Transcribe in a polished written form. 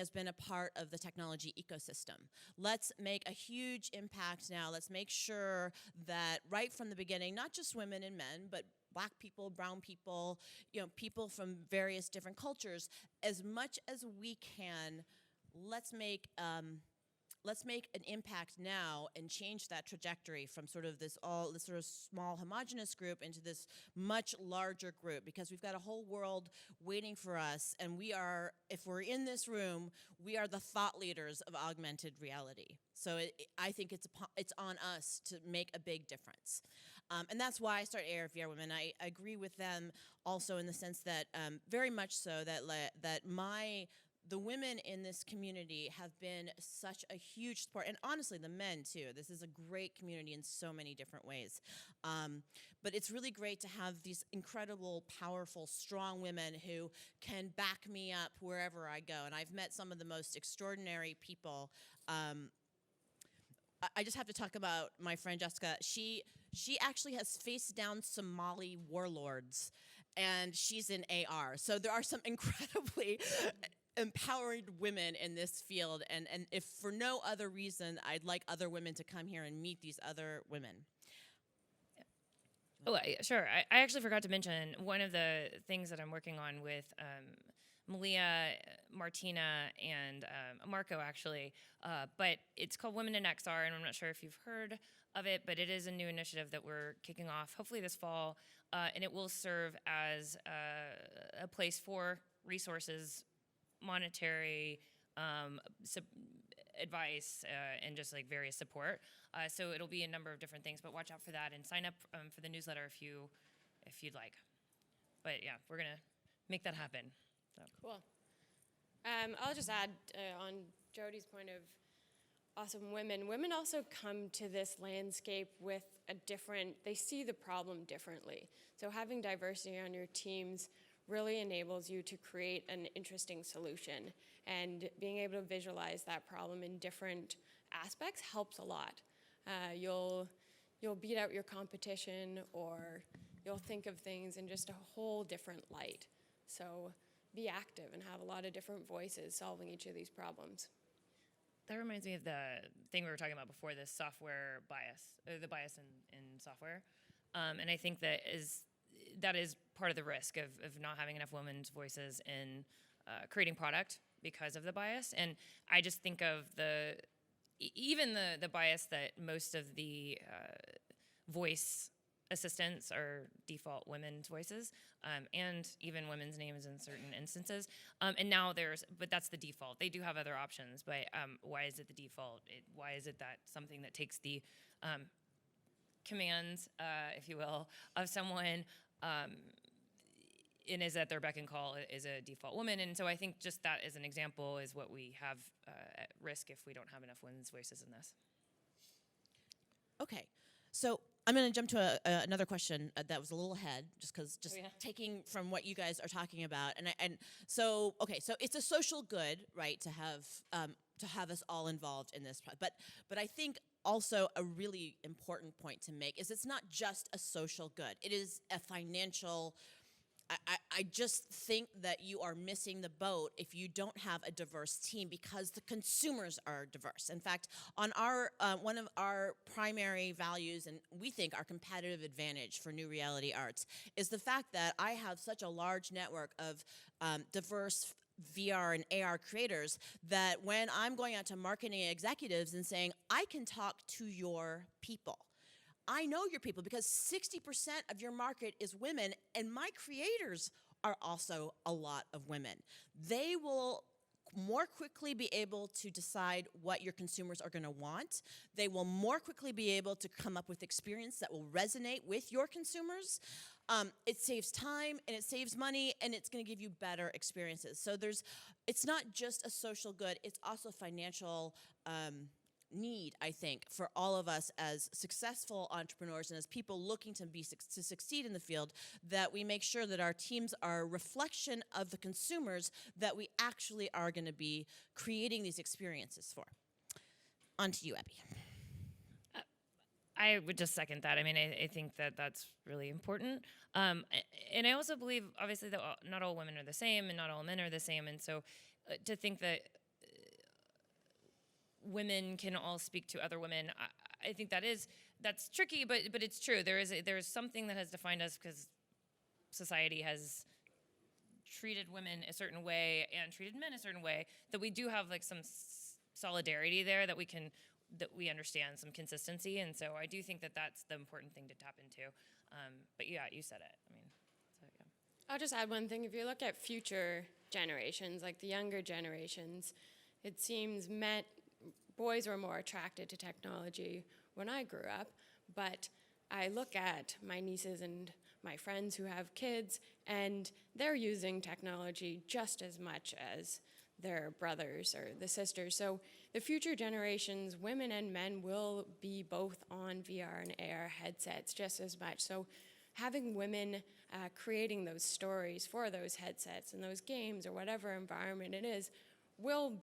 has been a part of the technology ecosystem. Let's make a huge impact now. Let's make sure that right from the beginning, not just women and men, but Black people, brown people, people from various different cultures, as much as we can, let's make an impact now and change that trajectory from sort of this sort of small homogenous group into this much larger group, because we've got a whole world waiting for us, and if we're in this room, we are the thought leaders of augmented reality. So I think it's on us to make a big difference. And that's why I started AR/VR Women. I agree with them also in the sense that, very much so, that the women in this community have been such a huge support, and honestly, the men too. This is a great community in so many different ways. But it's really great to have these incredible, powerful, strong women who can back me up wherever I go. And I've met some of the most extraordinary people. I just have to talk about my friend Jessica. She actually has faced down Somali warlords, and she's in AR. So there are some incredibly empowered women in this field, and if for no other reason, I'd like other women to come here and meet these other women. Oh, sure. I actually forgot to mention one of the things that I'm working on with Malia, Martina, and Marco, actually. But it's called Women in XR, and I'm not sure if you've heard of it, but it is a new initiative that we're kicking off, hopefully this fall, and it will serve as a place for resources, monetary advice, and just like various support. So it'll be a number of different things, but watch out for that and sign up for the newsletter if you'd like. But yeah, we're gonna make that happen. So. Cool. I'll just add on Jody's point of awesome women. Women also come to this landscape with they see the problem differently. So having diversity on your teams really enables you to create an interesting solution, and being able to visualize that problem in different aspects helps a lot. You'll beat out your competition, or you'll think of things in just a whole different light. So be active and have a lot of different voices solving each of these problems. That reminds me of the thing we were talking about before, this software bias, the bias in software. And I think that is part of the risk of not having enough women's voices in creating product because of the bias. And I just think of even the bias that most of the voice assistants are default women's voices, and even women's names in certain instances. And now but that's the default. They do have other options, but why is it the default? Why is it that something that takes the commands, if you will, of someone and is at their beck and call is a default woman? And so I think just that as an example is what we have at risk if we don't have enough women's voices in this. Okay, so I'm going to jump to another question that was a little ahead, taking from what you guys are talking about, and so it's a social good, right, to have us all involved in this, but I think also a really important point to make is it's not just a social good; it is a financial. I just think that you are missing the boat if you don't have a diverse team, because the consumers are diverse. In fact, on one of our primary values, and we think our competitive advantage for New Reality Arts, is the fact that I have such a large network of diverse VR and AR creators that when I'm going out to marketing executives and saying, I can talk to your people. I know your people because 60% of your market is women, and my creators are also a lot of women. They will more quickly be able to decide what your consumers are going to want. They will more quickly be able to come up with experience that will resonate with your consumers. It saves time and it saves money, and it's going to give you better experiences. So it's not just a social good, it's also financial need, I think, for all of us as successful entrepreneurs and as people looking to succeed in the field, that we make sure that our teams are a reflection of the consumers that we actually are going to be creating these experiences for. On to you, Abby. I would just second that. I mean, I think that that's really important. And I also believe, obviously, that not all women are the same and not all men are the same. And so to think that women can all speak to other women. I think that's tricky, but it's true. There's something that has defined us because society has treated women a certain way and treated men a certain way, that we do have like some solidarity there that we understand, some consistency. And so I do think that that's the important thing to tap into. But yeah, you said it. I mean, so yeah. I'll just add one thing. If you look at future generations, like the younger generations, it seems boys were more attracted to technology when I grew up, but I look at my nieces and my friends who have kids, and they're using technology just as much as their brothers or the sisters. So the future generations, women and men, will be both on VR and AR headsets just as much. So having women creating those stories for those headsets and those games or whatever environment it is will